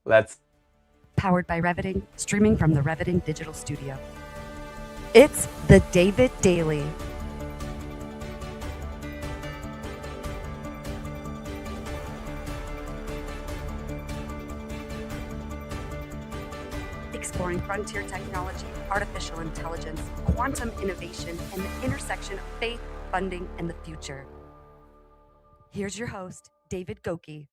Let's Powered by Reveting, streaming from the Reveting Digital Studio. It's the David Daily. Exploring frontier technology, artificial intelligence, quantum innovation, and the intersection of faith, funding, and the future. Here's your host, David Goki.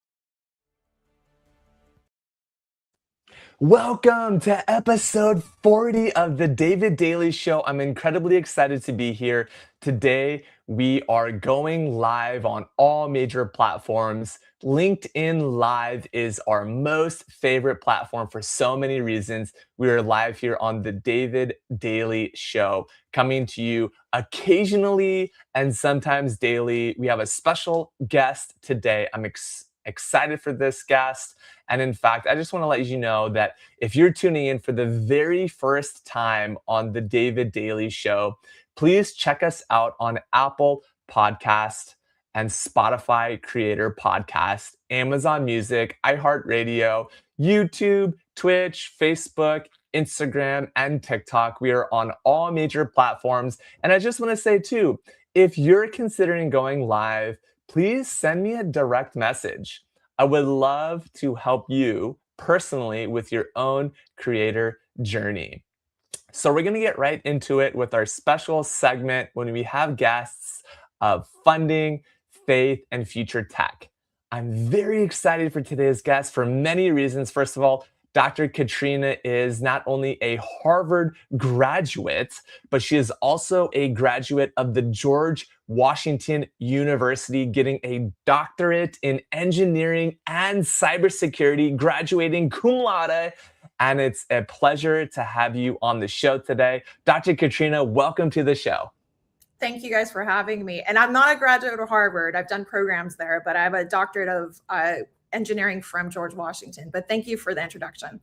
Welcome to episode 40 of the David Daily Show. I'm incredibly excited to be here. Today, we are going live on all major platforms. LinkedIn Live is our most favorite platform for so many reasons. We are live here on the David Daily Show, coming to you occasionally and sometimes daily. We have a special guest today. I'm excited for this guest. And in fact, I just want to let you know that if you're tuning in for the very first time on the David Daily Show, please check us out on Apple Podcast and Spotify Creator Podcast, Amazon Music, iHeartRadio, YouTube, Twitch, Facebook, Instagram, and TikTok. We are on all major platforms. And I just want to say too, if you're considering going live, please send me a direct message. I would love to help you personally with your own creator journey. So we're going to get right into it with our special segment when we have guests of funding, faith, and future tech. I'm very excited for today's guest for many reasons. First of all, Dr. Katrina is not only a Harvard graduate, but she is also a graduate of the George Washington University, getting a doctorate in engineering and cybersecurity, graduating cum laude. And it's a pleasure to have you on the show today. Dr. Katrina, welcome to the show. Thank you guys for having me. And I'm not a graduate of Harvard. I've done programs there, but I have a doctorate of engineering from George Washington. But thank you for the introduction.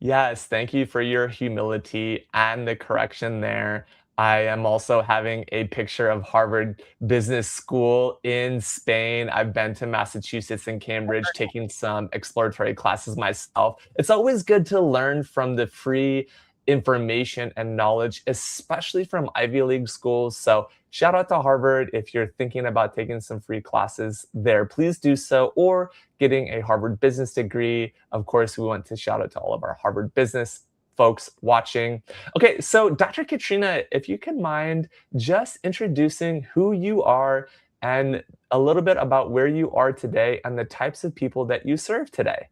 Yes, thank you for your humility and the correction there. I am also having a picture of Harvard Business School in Spain. I've been to Massachusetts and Cambridge taking some exploratory classes myself. It's always good to learn from the free information and knowledge, especially from Ivy League schools. So shout out to Harvard. If you're thinking about taking some free classes there, please do so, or getting a Harvard business degree. Of course, we want to shout out to all of our Harvard business folks watching. Okay, so Dr. Katrina, if you can mind just introducing who you are and a little bit about where you are today and the types of people that you serve today.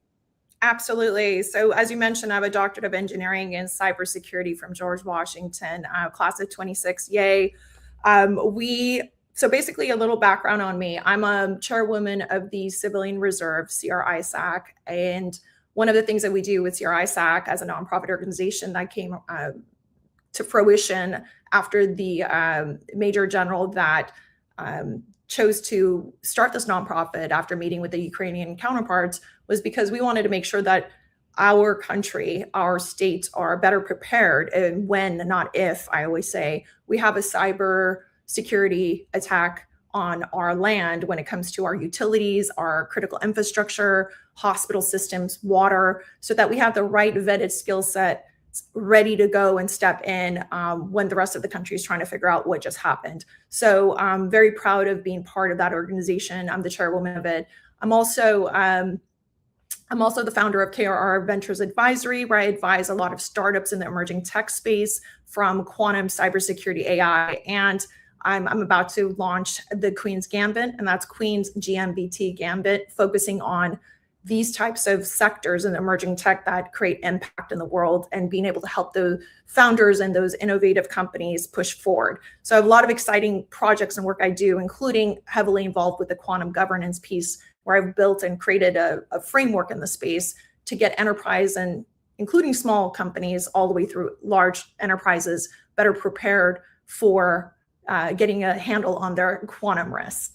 Absolutely. So as you mentioned, I have a doctorate of engineering in cybersecurity from George Washington, class of 26. Yay. So basically a little background on me. I'm a chairwoman of the Civilian Reserve, CR-ISAC. And one of the things that we do with CR-ISAC as a nonprofit organization that came to fruition after the Major General that chose to start this nonprofit after meeting with the Ukrainian counterparts was because we wanted to make sure that our country, our states are better prepared, and when, not if, I always say, we have a cyber security attack on our land when it comes to our utilities, our critical infrastructure, hospital systems, water, so that we have the right vetted skill set ready to go and step in when the rest of the country is trying to figure out what just happened. So I'm very proud of being part of that organization. I'm the chairwoman of it. I'm also the founder of KRR Ventures Advisory, where I advise a lot of startups in the emerging tech space, from quantum, cybersecurity, AI, and I'm about to launch the Queen's Gambit, and that's Queen's GMBT Gambit, focusing on these types of sectors in emerging tech that create impact in the world and being able to help the founders and those innovative companies push forward. So I have a lot of exciting projects and work I do, including heavily involved with the quantum governance piece, where I've built and created a framework in the space to get enterprise, and including small companies all the way through large enterprises, better prepared for getting a handle on their quantum risk.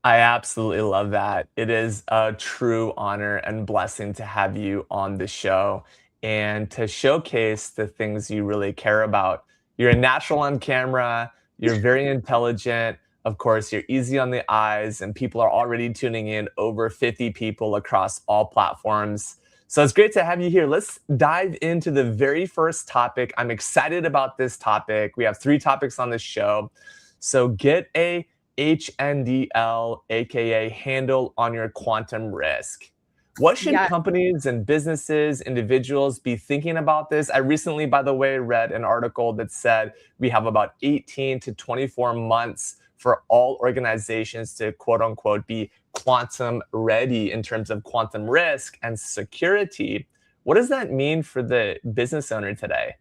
I absolutely love that. It is a true honor and blessing to have you on the show and to showcase the things you really care about. You're a natural on camera, you're very intelligent. Of course, you're easy on the eyes, and people are already tuning in, over 50 people across all platforms. So it's great to have you here. Let's dive into the very first topic. I'm excited about this topic. We have 3 topics on this show. So get a HNDL, aka handle on your quantum risk. What should Yeah. companies and businesses, individuals be thinking about this? I recently, by the way, read an article that said we have about 18 to 24 months for all organizations to quote unquote be quantum ready in terms of quantum risk and security. What does that mean for the business owner today?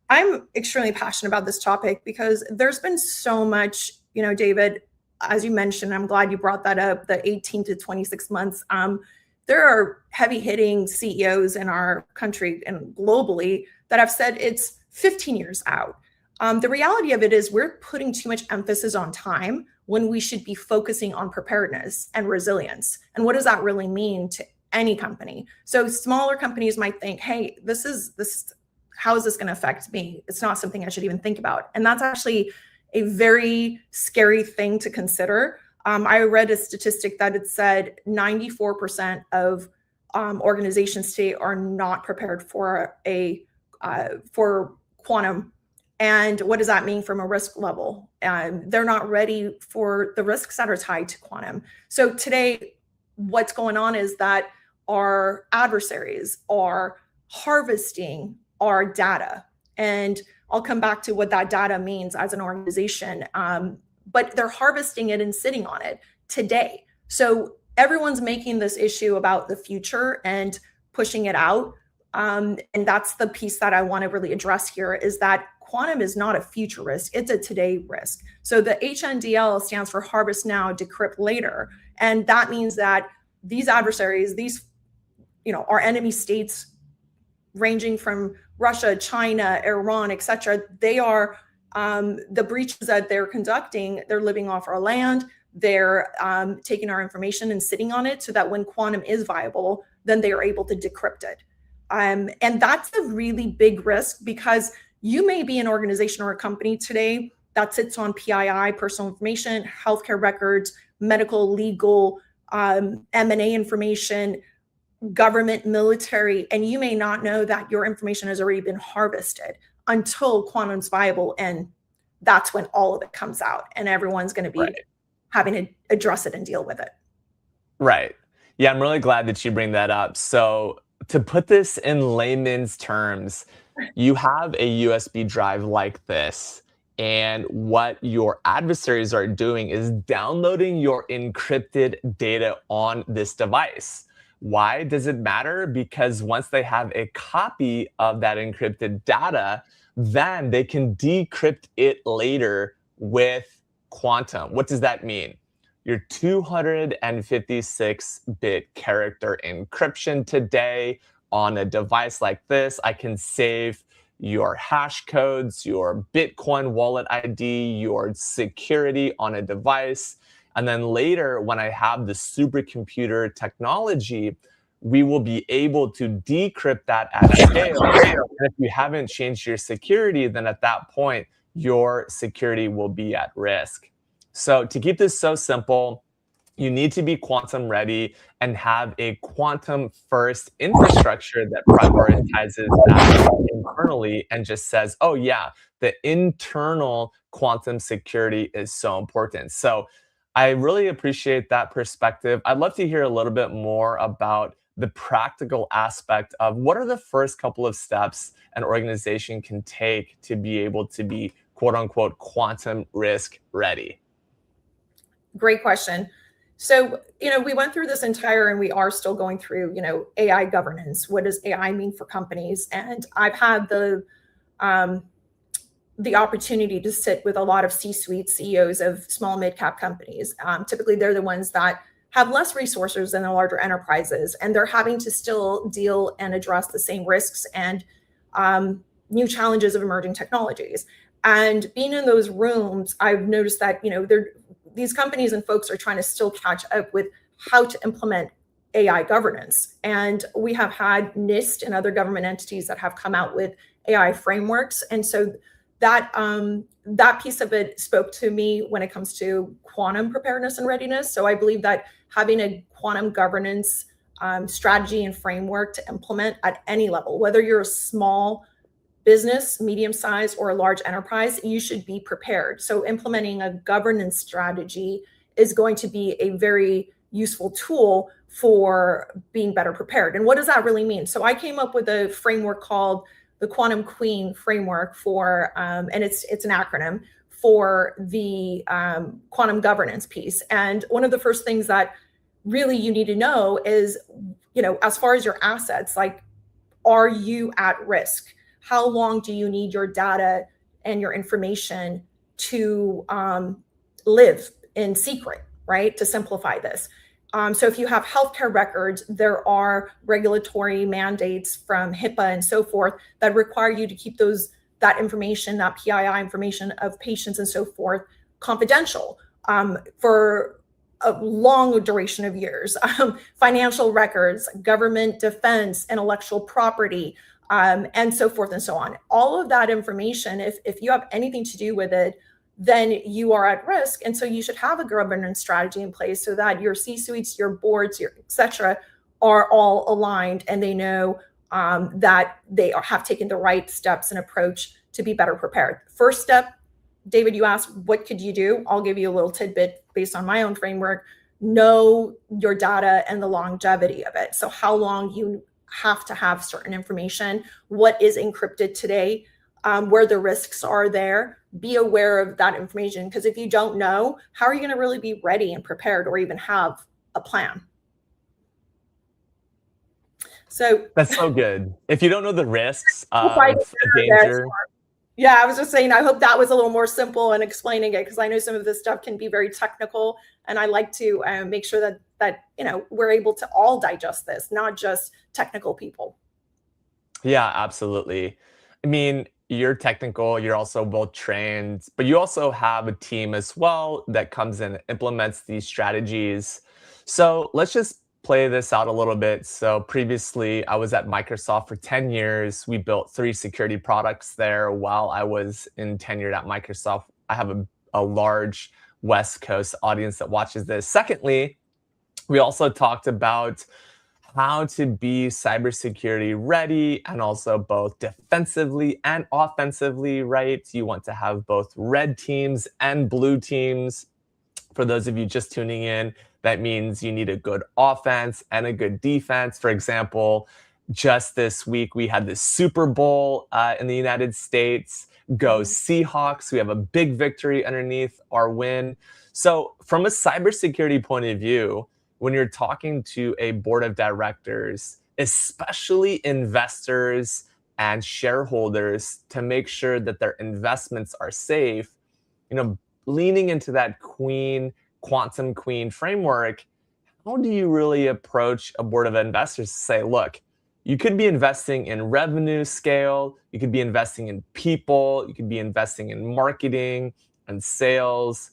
I'm extremely passionate about this topic because there's been so much, David, as you mentioned, I'm glad you brought that up, the 18 to 26 months. There are heavy hitting CEOs in our country and globally that have said it's 15 years out. The reality of it is we're putting too much emphasis on time when we should be focusing on preparedness and resilience. And what does that really mean to any company? So smaller companies might think, hey, how is this going to affect me? It's not something I should even think about. And that's actually a very scary thing to consider. I read a statistic that it said 94% of organizations today are not prepared for for quantum. And what does that mean from a risk level? They're not ready for the risks that are tied to quantum. So today, what's going on is that our adversaries are harvesting our data. And I'll come back to what that data means as an organization. But they're harvesting it and sitting on it today. So everyone's making this issue about the future and pushing it out. And that's the piece that I want to really address here, is that quantum is not a future risk, it's a today risk. So the HNDL stands for harvest now, decrypt later. And that means that these adversaries, our enemy states ranging from Russia, China, Iran, et cetera, they are the breaches that they're conducting, they're living off our land, they're taking our information and sitting on it so that when quantum is viable, then they are able to decrypt it. And that's a really big risk, because you may be an organization or a company today that sits on PII, personal information, healthcare records, medical, legal, M&A information, government, military, and you may not know that your information has already been harvested until quantum's viable. And that's when all of it comes out and everyone's going to be having to address it and deal with it. Right. Yeah, I'm really glad that you bring that up. So to put this in layman's terms, you have a USB drive like this, and what your adversaries are doing is downloading your encrypted data on this device. Why does it matter? Because once they have a copy of that encrypted data, then they can decrypt it later with quantum. What does that mean? Your 256-bit character encryption today on a device like this, I can save your hash codes, your Bitcoin wallet ID, your security on a device. And then later, when I have the supercomputer technology, we will be able to decrypt that at scale. And if you haven't changed your security, then at that point, your security will be at risk. So to keep this so simple, you need to be quantum ready and have a quantum first infrastructure that prioritizes that internally and just says, oh yeah, the internal quantum security is so important. So I really appreciate that perspective. I'd love to hear a little bit more about the practical aspect of what are the first couple of steps an organization can take to be able to be quote unquote quantum risk ready. Great question. So, we went through this entire, and we are still going through, AI governance. What does AI mean for companies? And I've had the opportunity to sit with a lot of C-suite CEOs of small mid-cap companies. Typically, they're the ones that have less resources than the larger enterprises, and they're having to still deal and address the same risks and new challenges of emerging technologies. And being in those rooms, I've noticed that, these companies and folks are trying to still catch up with how to implement AI governance. And we have had NIST and other government entities that have come out with AI frameworks. And so that piece of it spoke to me when it comes to quantum preparedness and readiness. So I believe that having a quantum governance strategy and framework to implement at any level, whether you're a small business, medium size, or a large enterprise, you should be prepared. So implementing a governance strategy is going to be a very useful tool for being better prepared. And what does that really mean? So I came up with a framework called the Quantum Queen framework for, and it's an acronym for the quantum governance piece. And one of the first things that really you need to know is, as far as your assets, like, are you at risk? How long do you need your data and your information to live in secret, right? To simplify this. So if you have healthcare records, there are regulatory mandates from HIPAA and so forth that require you to keep that information, that PII information of patients and so forth, confidential for a long duration of years. Financial records, government defense, intellectual property, and so forth and so on. All of that information, if you have anything to do with it, then you are at risk. And so you should have a governance strategy in place so that your C-suites, your boards, your et cetera, are all aligned and they know that they have taken the right steps and approach to be better prepared. First step, David, you asked, what could you do? I'll give you a little tidbit based on my own framework. Know your data and the longevity of it. So how long you have to have certain information, what is encrypted today, where the risks are there. Be aware of that information, because if you don't know, how are you going to really be ready and prepared or even have a plan? So that's so good. If you don't know the risks of a danger. Yeah, I was just saying, I hope that was a little more simple in explaining it, because I know some of this stuff can be very technical, and I like to make sure that we're able to all digest this, not just technical people. Yeah, absolutely. I mean, you're technical, you're also well trained, but you also have a team as well that comes in and implements these strategies. So let's just play this out a little bit. So previously, I was at Microsoft for 10 years. We built 3 security products there while I was tenured at Microsoft. I have a large West Coast audience that watches this. Secondly, we also talked about how to be cybersecurity ready and also both defensively and offensively, right? You want to have both red teams and blue teams. For those of you just tuning in, that means you need a good offense and a good defense. For example, just this week, we had the Super Bowl in the United States. Go Seahawks. We have a big victory underneath our win. So from a cybersecurity point of view, when you're talking to a board of directors, especially investors and shareholders, to make sure that their investments are safe, leaning into that quantum queen framework, how do you really approach a board of investors to say, look, you could be investing in revenue scale, you could be investing in people, you could be investing in marketing and sales.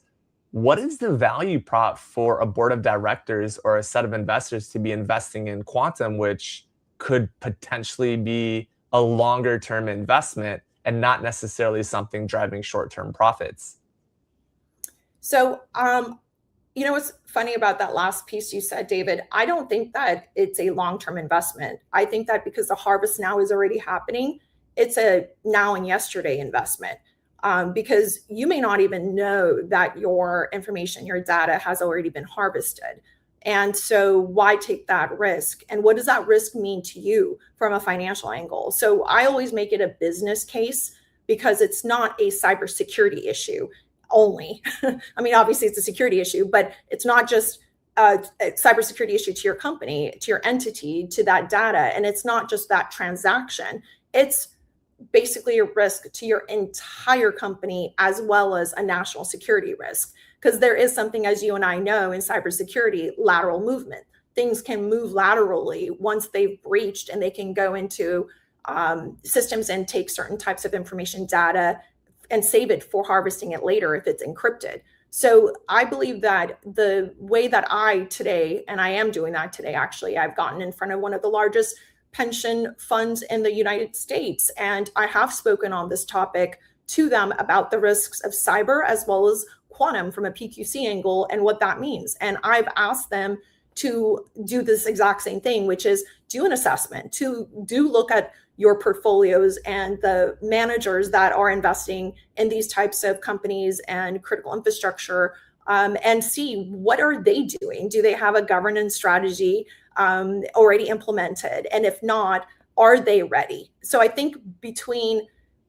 What is the value prop for a board of directors or a set of investors to be investing in quantum, which could potentially be a longer term investment and not necessarily something driving short-term profits? So, what's funny about that last piece you said, David, I don't think that it's a long-term investment. I think that because the harvest now is already happening, it's a now and yesterday investment. Because you may not even know that your information, your data has already been harvested. And so why take that risk? And what does that risk mean to you from a financial angle? So I always make it a business case, because it's not a cybersecurity issue only. I mean, obviously it's a security issue, but it's not just a cybersecurity issue to your company, to your entity, to that data. And it's not just that transaction. It's basically a risk to your entire company, as well as a national security risk. Because there is something, as you and I know, in cybersecurity, lateral movement. Things can move laterally once they've breached, and they can go into systems and take certain types of information, data, and save it for harvesting it later if it's encrypted. So I believe that the way that I today, and I am doing that today, actually, I've gotten in front of one of the largest pension funds in the United States. And I have spoken on this topic to them about the risks of cyber as well as quantum from a PQC angle and what that means. And I've asked them to do this exact same thing, which is do an assessment, to do look at your portfolios and the managers that are investing in these types of companies and critical infrastructure, and see what are they doing? Do they have a governance strategy already implemented? And if not, are they ready? So I think between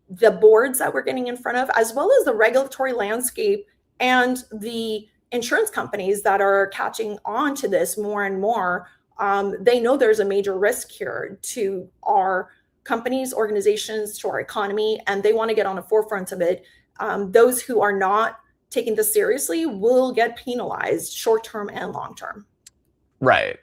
the boards that we're getting in front of, as well as the regulatory landscape and the insurance companies that are catching on to this more and more, they know there's a major risk here to our companies, organizations, to our economy, and they want to get on the forefront of it. Those who are not taking this seriously will get penalized short-term and long-term. Right.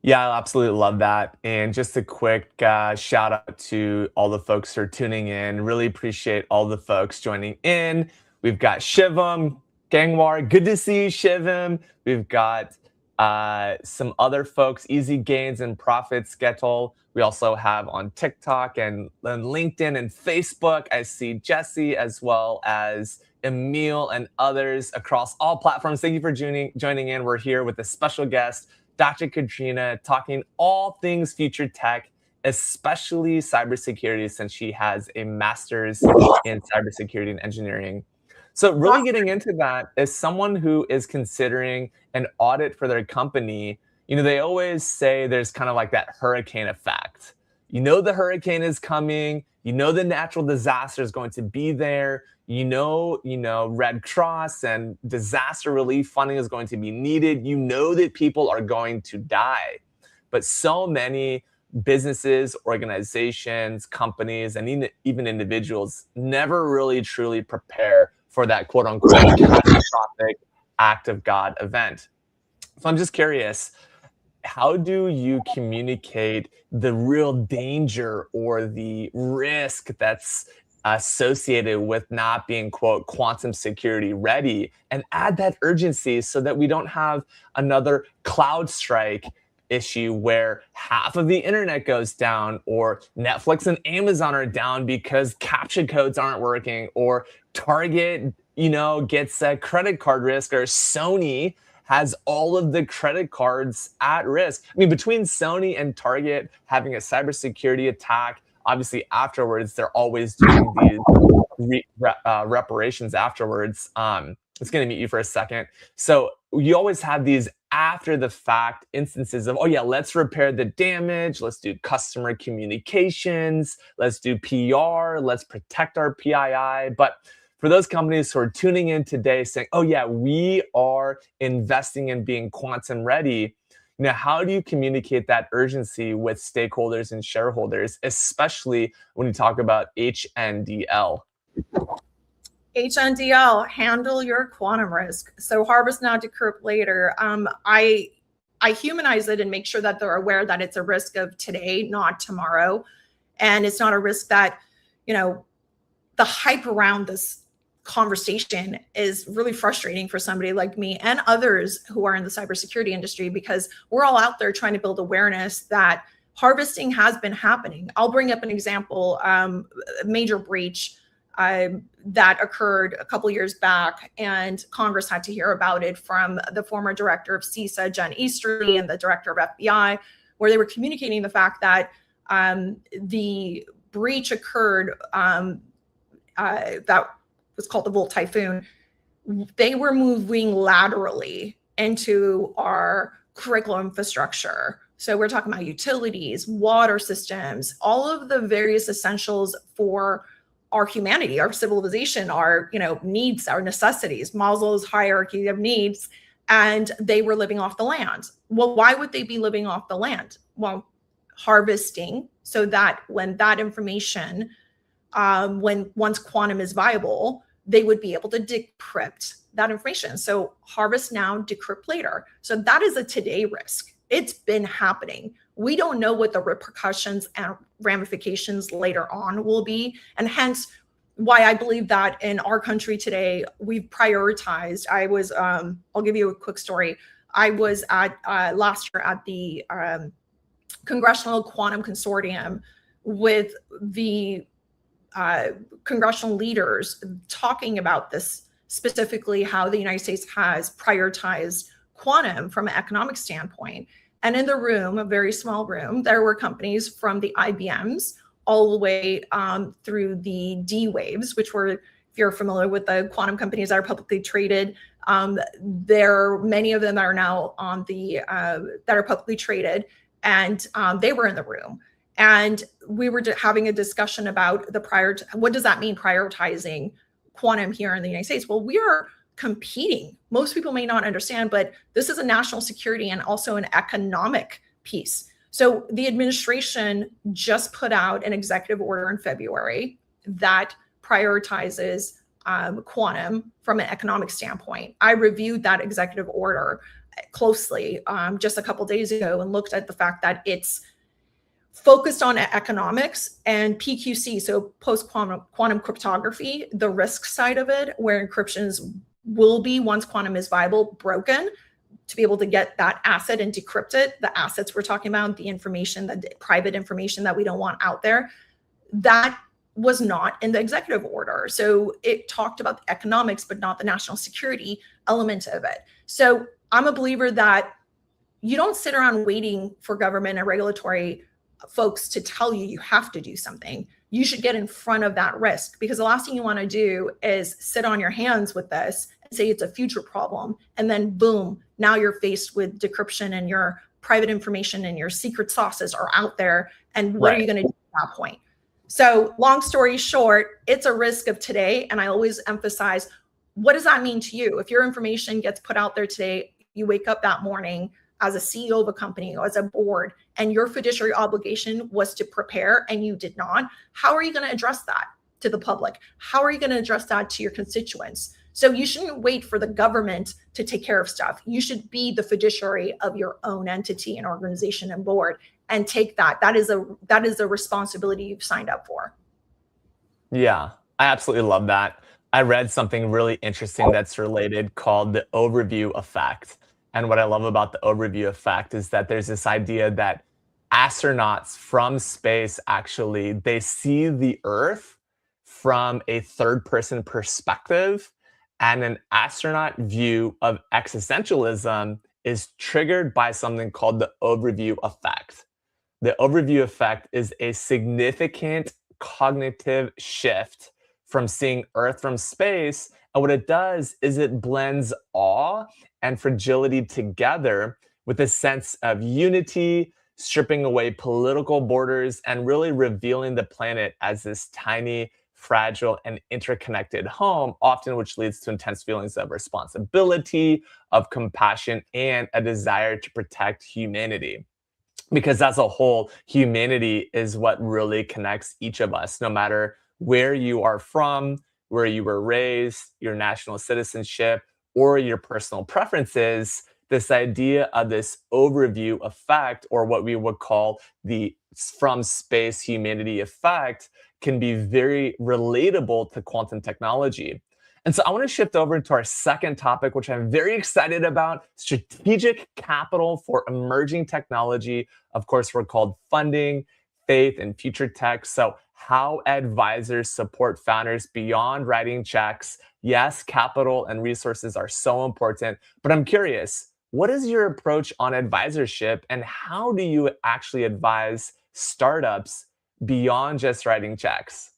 Yeah, I absolutely love that. And just a quick shout out to all the folks who are tuning in. Really appreciate all the folks joining in. We've got Shivam, Gangwar. Good to see you, Shivam. We've got some other folks, Easy Gains and Profits Gettle. We also have on TikTok and LinkedIn and Facebook. I see Jesse as well as Emil and others across all platforms. Thank you for joining in. We're here with a special guest, Dr. Katrina, talking all things future tech, especially cybersecurity, since she has a master's in cybersecurity and engineering. So really getting into that, as someone who is considering an audit for their company, they always say there's kind of like that hurricane effect. The hurricane is coming, the natural disaster is going to be there, Red Cross and disaster relief funding is going to be needed, that people are going to die. But so many businesses, organizations, companies, and even individuals never really truly prepare for that quote unquote catastrophic act of God event. So I'm just curious, how do you communicate the real danger or the risk that's associated with not being quote quantum security ready, and add that urgency so that we don't have another CrowdStrike issue where half of the internet goes down, or Netflix and Amazon are down because CAPTCHA codes aren't working, or Target, gets a credit card risk, or Sony has all of the credit cards at risk. I mean, between Sony and Target having a cybersecurity attack, obviously afterwards, they're always doing these reparations afterwards. It's going to mute you for a second. So you always have these after the fact instances of, oh yeah, let's repair the damage. Let's do customer communications. Let's do PR. Let's protect our PII. But for those companies who are tuning in today saying, oh yeah, we are investing in being quantum ready, how do you communicate that urgency with stakeholders and shareholders, especially when you talk about HNDL? HNDL, handle your quantum risk. So harvest now, decrypt later. I humanize it and make sure that they're aware that it's a risk of today, not tomorrow. And it's not a risk that, the hype around this conversation is really frustrating for somebody like me and others who are in the cybersecurity industry, because we're all out there trying to build awareness that harvesting has been happening. I'll bring up an example, a major breach that occurred a couple years back, and Congress had to hear about it from the former director of CISA, Jen Easterly, and the director of FBI, where they were communicating the fact that the breach occurred that was called the Volt Typhoon. They were moving laterally into our critical infrastructure. So we're talking about utilities, water systems, all of the various essentials for our humanity, our civilization, our needs, our necessities, Maslow's hierarchy of needs, and they were living off the land. Well, why would they be living off the land? Well, harvesting, so that when that information, once quantum is viable, they would be able to decrypt that information. So harvest now, decrypt later. So that is a today risk. It's been happening. We don't know what the repercussions and ramifications later on will be. And hence why I believe that in our country today, we've prioritized. I'll give you a quick story. I was at last year at the Congressional Quantum Consortium with the congressional leaders talking about this, specifically how the United States has prioritized quantum from an economic standpoint. And in the room, a very small room, there were companies from the IBMs all the way through the D waves, which were, if you're familiar with the quantum companies that are publicly traded, many of them are now on the that are publicly traded, and they were in the room. And we were having a discussion about what does that mean, prioritizing quantum here in the United States? Well, we are competing. Most people may not understand, but this is a national security and also an economic piece. So the administration just put out an executive order in February that prioritizes quantum from an economic standpoint. I reviewed that executive order closely just a couple days ago and looked at the fact that it's focused on economics and PQC, so post-quantum cryptography, the risk side of it, where encryptions will be, once quantum is viable, broken, to be able to get that asset and decrypt it. The assets we're talking about, the information, the private information that we don't want out there, that was not in the executive order. So it talked about the economics, but not the national security element of it. So I'm a believer that you don't sit around waiting for government and regulatory folks to tell you you have to do something. You should get in front of that risk, because the last thing you want to do is sit on your hands with this and say it's a future problem. And then boom, now you're faced with decryption and your private information and your secret sauces are out there. And what are you going to do at that point? So long story short, it's a risk of today. And I always emphasize, what does that mean to you? If your information gets put out there today, you wake up that morning as a CEO of a company or as a board, and your fiduciary obligation was to prepare and you did not, how are you going to address that to the public? How are you going to address that to your constituents? So you shouldn't wait for the government to take care of stuff. You should be the fiduciary of your own entity and organization and board, and take that. That is a responsibility you've signed up for. Yeah, I absolutely love that. I read something really interesting that's related called the overview effect. And what I love about the overview effect is that there's this idea that astronauts from space, actually, they see the Earth from a third-person perspective, and an astronaut view of existentialism is triggered by something called the overview effect. The overview effect is a significant cognitive shift from seeing Earth from space. And what it does is it blends awe and fragility together with a sense of unity, stripping away political borders and really revealing the planet as this tiny, fragile, and interconnected home, often which leads to intense feelings of responsibility, of compassion, and a desire to protect humanity. Because as a whole, humanity is what really connects each of us, no matter where you are from, where you were raised, your national citizenship, or your personal preferences. This idea of this overview effect, or what we would call the from space humanity effect, can be very relatable to quantum technology. And so I want to shift over to our second topic, which I'm very excited about: strategic capital for emerging technology. Of course, we're called funding, faith, and future tech. So how advisors support founders beyond writing checks. Yes, capital and resources are so important, but I'm curious, what is your approach on advisorship, and how do you actually advise startups beyond just writing checks?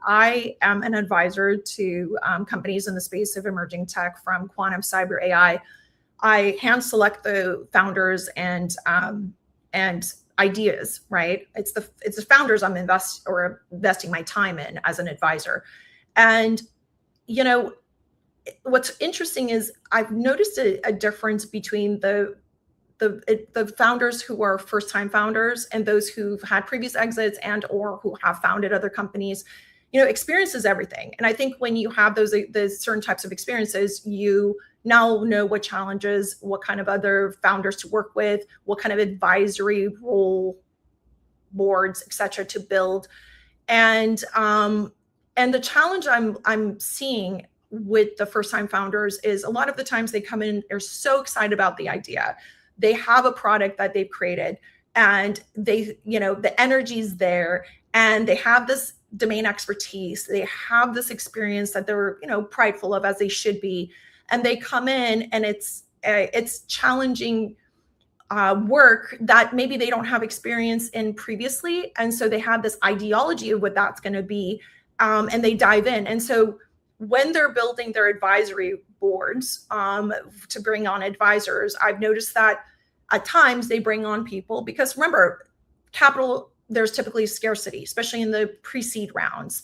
I am an advisor to companies in the space of emerging tech, from quantum, cyber, AI. I hand select the founders and ideas. Right? It's the founders I'm investing my time in as an advisor. And you know, what's interesting is I've noticed a difference between the founders who are first-time founders and those who've had previous exits and or who have founded other companies. Experience is everything. And I think when you have those certain types of experiences, you now know what challenges, what kind of other founders to work with, what kind of advisory role, boards, et cetera, to build. And the challenge I'm seeing with the first-time founders is a lot of the times they come in, they're so excited about the idea. They have a product that they've created, and they, the energy's there, and they have this domain expertise. They have this experience that they're, prideful of, as they should be. And they come in, and it's challenging work that maybe they don't have experience in previously. And so they have this ideology of what that's going to be, and they dive in. And so when they're building their advisory boards to bring on advisors, I've noticed that at times they bring on people, because remember, capital, there's typically scarcity, especially in the pre-seed rounds.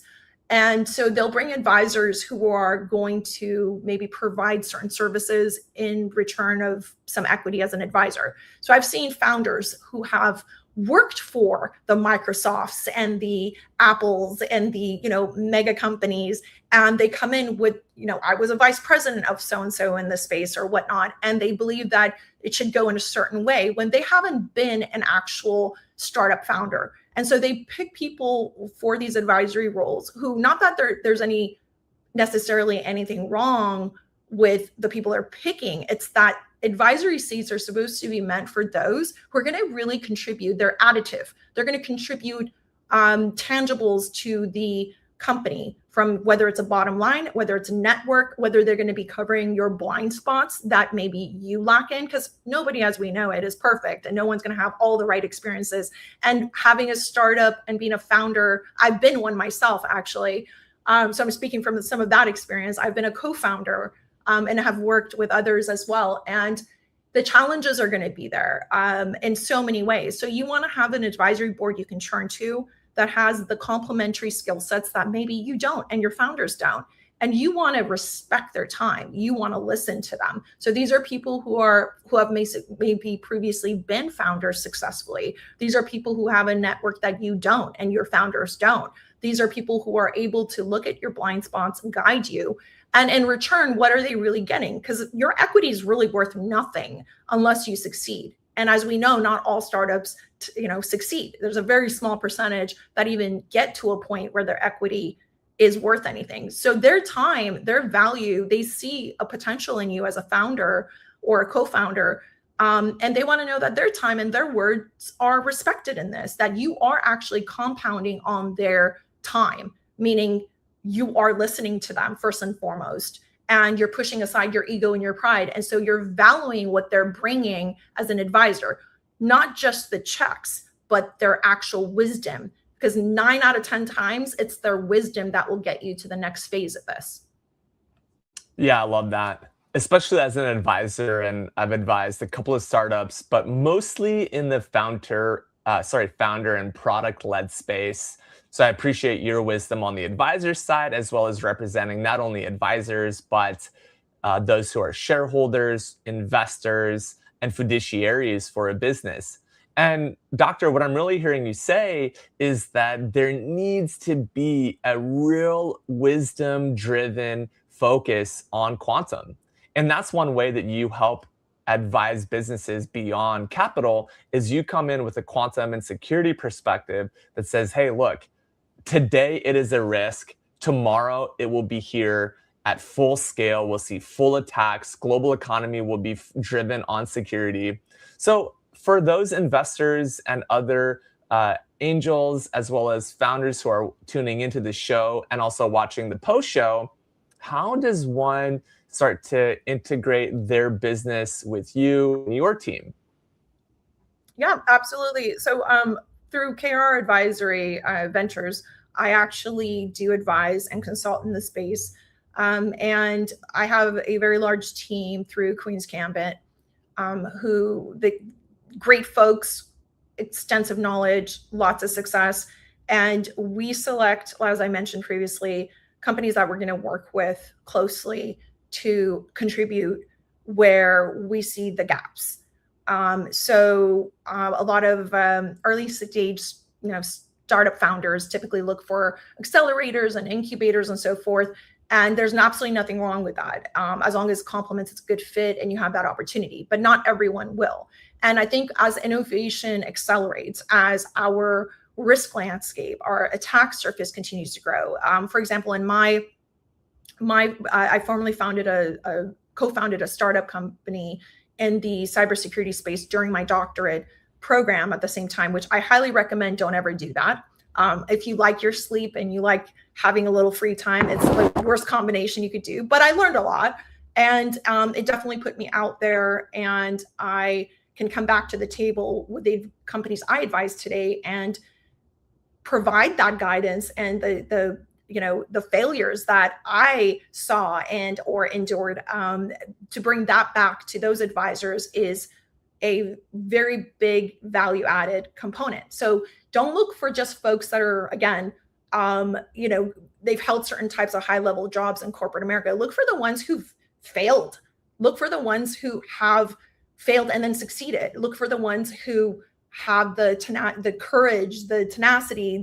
And so they'll bring advisors who are going to maybe provide certain services in return of some equity as an advisor. So I've seen founders who have worked for the Microsofts and the Apples and the, mega companies, and they come in with, I was a vice president of so-and-so in the space or whatnot, and they believe that it should go in a certain way when they haven't been an actual startup founder. And so they pick people for these advisory roles who, not that there's any necessarily anything wrong with the people they're picking. It's that advisory seats are supposed to be meant for those who are going to really contribute. They're additive. They're going to contribute tangibles to the company, from whether it's a bottom line, whether it's a network, whether they're going to be covering your blind spots that maybe you lack in, because nobody, as we know it, is perfect, and no one's going to have all the right experiences. And having a startup and being a founder, I've been one myself, actually. So I'm speaking from some of that experience. I've been a co-founder and have worked with others as well. And the challenges are going to be there in so many ways. So you want to have an advisory board you can turn to that has the complementary skill sets that maybe you don't and your founders don't. And you want to respect their time. You want to listen to them. So these are people who have maybe previously been founders successfully. These are people who have a network that you don't and your founders don't. These are people who are able to look at your blind spots and guide you. And in return, what are they really getting? Because your equity is really worth nothing unless you succeed. And as we know, not all startups, succeed. There's a very small percentage that even get to a point where their equity is worth anything. So their time, their value, they see a potential in you as a founder or a co-founder. And they want to know that their time and their words are respected in this, that you are actually compounding on their time, meaning you are listening to them first and foremost, and you're pushing aside your ego and your pride. And so you're valuing what they're bringing as an advisor, not just the checks, but their actual wisdom, because 9 out of 10 times it's their wisdom that will get you to the next phase of this. Yeah, I love that. Especially as an advisor, and I've advised a couple of startups, but mostly in the founder and product-led space. So I appreciate your wisdom on the advisor side, as well as representing not only advisors, but those who are shareholders, investors, and fiduciaries for a business. And Doctor, what I'm really hearing you say is that there needs to be a real wisdom-driven focus on quantum. And that's one way that you help advise businesses beyond capital, is you come in with a quantum and security perspective that says, hey, look, today it is a risk. Tomorrow it will be here at full scale. We'll see full attacks. Global economy will be driven on security. So for those investors and other angels, as well as founders who are tuning into the show and also watching the post show, how does one start to integrate their business with you and your team? Yeah, absolutely. So through KR Advisory Ventures, I actually do advise and consult in the space. And I have a very large team through Queen's Gambit, the great folks, extensive knowledge, lots of success. And we select, as I mentioned previously, companies that we're going to work with closely to contribute where we see the gaps. So a lot of early stage, startup founders typically look for accelerators and incubators and so forth. And there's absolutely nothing wrong with that, as long as it complements, it's a good fit and you have that opportunity, but not everyone will. And I think as innovation accelerates, as our risk landscape, our attack surface continues to grow. For example, in I formerly co-founded a startup company in the cybersecurity space during my doctorate program at the same time, which I highly recommend. Don't ever do that. If you like your sleep and you like having a little free time, it's the worst combination you could do. But I learned a lot, and it definitely put me out there, and I can come back to the table with the companies I advise today and provide that guidance and the failures that I saw and or endured, to bring that back to those advisors is a very big value added component. So don't look for just folks that are, again, they've held certain types of high level jobs in corporate America. Look for the ones who've failed. Look for the ones who have failed and then succeeded. Look for the ones who have the courage, the tenacity,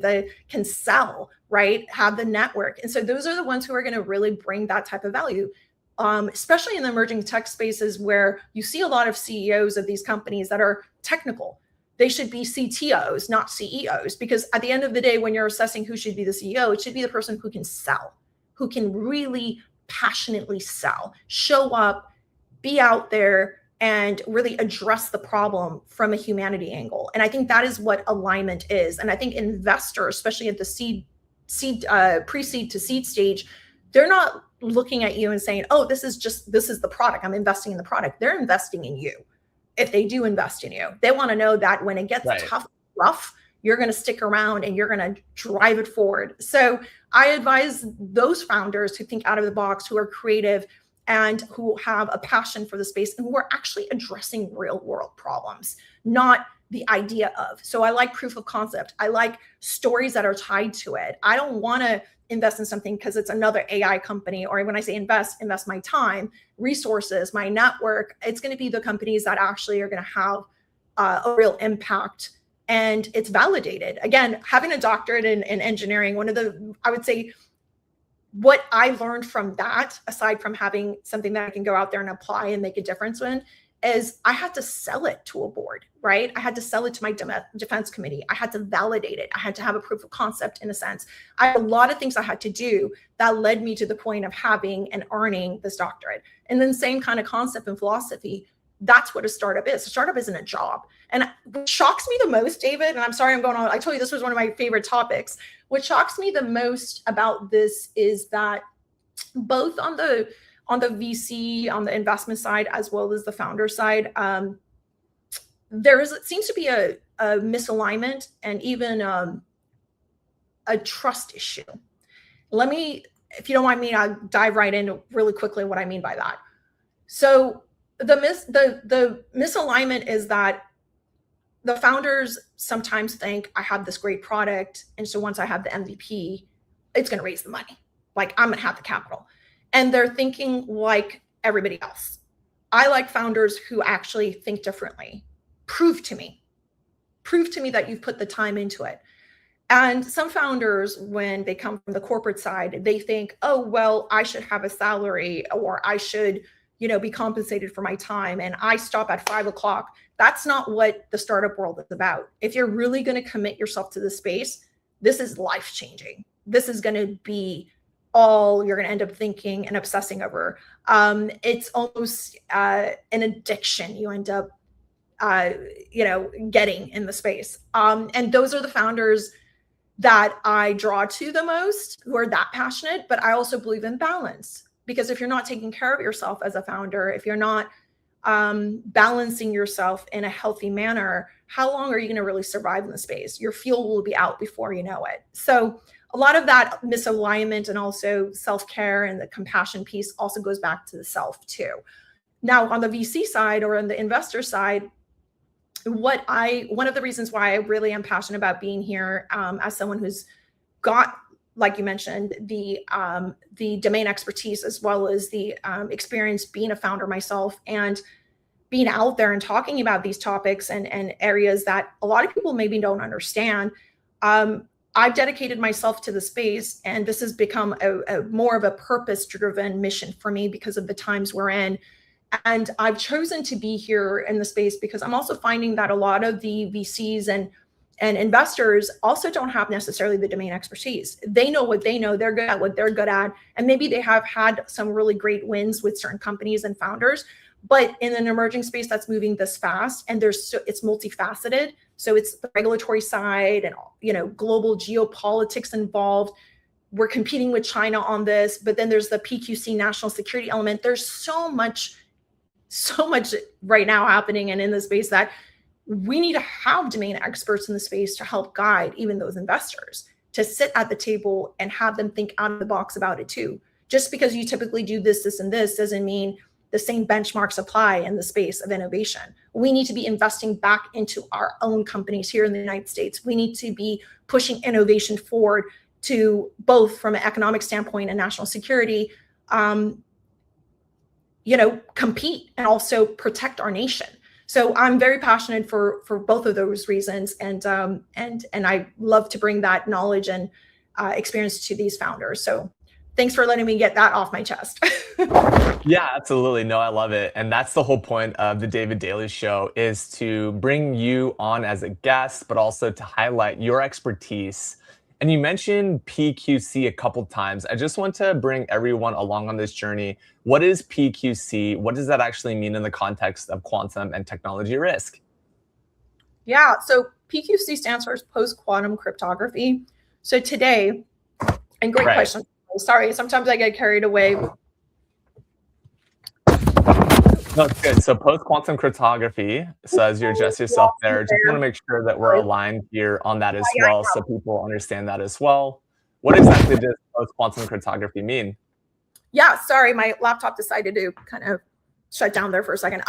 can sell, right? Have the network. And so those are the ones who are going to really bring that type of value, especially in the emerging tech spaces where you see a lot of CEOs of these companies that are technical. They should be CTOs, not CEOs, because at the end of the day, when you're assessing who should be the CEO, it should be the person who can sell, who can really passionately sell, show up, be out there, and really address the problem from a humanity angle. And I think that is what alignment is. And I think investors, especially at the pre-seed to seed stage, they're not looking at you and saying, oh, this is the product. I'm investing in the product. They're investing in you. If they do invest in you, they want to know that when it gets tough, rough, you're going to stick around and you're going to drive it forward. So I advise those founders who think out of the box, who are creative, and who have a passion for the space and who are actually addressing real world problems, not the idea of. So I like proof of concept. I like stories that are tied to it. I don't want to invest in something because it's another AI company, or when I say invest my time, resources, my network. It's going to be the companies that actually are going to have a real impact, and it's validated. Again, having a doctorate in engineering, I would say, what I learned from that, aside from having something that I can go out there and apply and make a difference in, is I had to sell it to a board, right? I had to sell it to my defense committee. I had to validate it. I had to have a proof of concept in a sense. I had a lot of things I had to do that led me to the point of having and earning this doctorate. And then same kind of concept and philosophy. That's what a startup is. A startup isn't a job. And what shocks me the most, David, and I'm sorry I'm going on, I told you this was one of my favorite topics. What shocks me the most about this is that both on the VC, on the investment side, as well as the founder side, it seems to be a misalignment and even a trust issue. If you don't mind me, I'll dive right into really quickly what I mean by that. So the misalignment is that the founders sometimes think, I have this great product, and so once I have the MVP, it's going to raise the money. Like, I'm going to have the capital. And they're thinking like everybody else. I like founders who actually think differently. Prove to me that you've put the time into it. And some founders, when they come from the corporate side, they think, oh, well, I should have a salary, or I should, be compensated for my time, and I stop at 5 o'clock. That's not what the startup world is about. If you're really going to commit yourself to the space, this is life-changing. This is going to be all you're going to end up thinking and obsessing over. It's almost an addiction you end up, getting in the space. And those are the founders that I draw to the most, who are that passionate. But I also believe in balance, because if you're not taking care of yourself as a founder, if you're not balancing yourself in a healthy manner, how long are you going to really survive in the space? Your fuel will be out before you know it. So a lot of that misalignment and also self-care and the compassion piece also goes back to the self too. Now, on the VC side or on the investor side, one of the reasons why I really am passionate about being here, as someone who's got, like you mentioned, the domain expertise, as well as the experience being a founder myself, and being out there and talking about these topics and areas that a lot of people maybe don't understand. I've dedicated myself to the space, and this has become a more of a purpose-driven mission for me because of the times we're in. And I've chosen to be here in the space because I'm also finding that a lot of the VCs and investors also don't have necessarily the domain expertise. They know what they know, they're good at what they're good at, and maybe they have had some really great wins with certain companies and founders, But in an emerging space that's moving this fast, and it's multifaceted. So it's the regulatory side and, global geopolitics involved. We're competing with China on this, but then there's the PQC national security element. There's so much right now happening and in the space that we need to have domain experts in the space to help guide even those investors to sit at the table and have them think out of the box about it too. Just because you typically do this, and this doesn't mean the same benchmarks apply in the space of innovation. We need to be investing back into our own companies here in the United States. We need to be pushing innovation forward to both from an economic standpoint and national security, compete and also protect our nation. So I'm very passionate for both of those reasons, and I love to bring that knowledge and experience to these founders. So thanks for letting me get that off my chest. Yeah, absolutely. No, I love it. And that's the whole point of the David Daly Show, is to bring you on as a guest, but also to highlight your expertise. And you mentioned PQC a couple times. I just want to bring everyone along on this journey. What is PQC? What does that actually mean in the context of quantum and technology risk? Yeah, so PQC stands for post-quantum cryptography. So today, and great question. Sorry, sometimes I get carried away. No, it's good. So post-quantum cryptography, so as you adjust yourself there, just want to make sure that we're aligned here on that as well, so people understand that as well. What exactly does post-quantum cryptography mean? Yeah, sorry, my laptop decided to kind of shut down there for a second.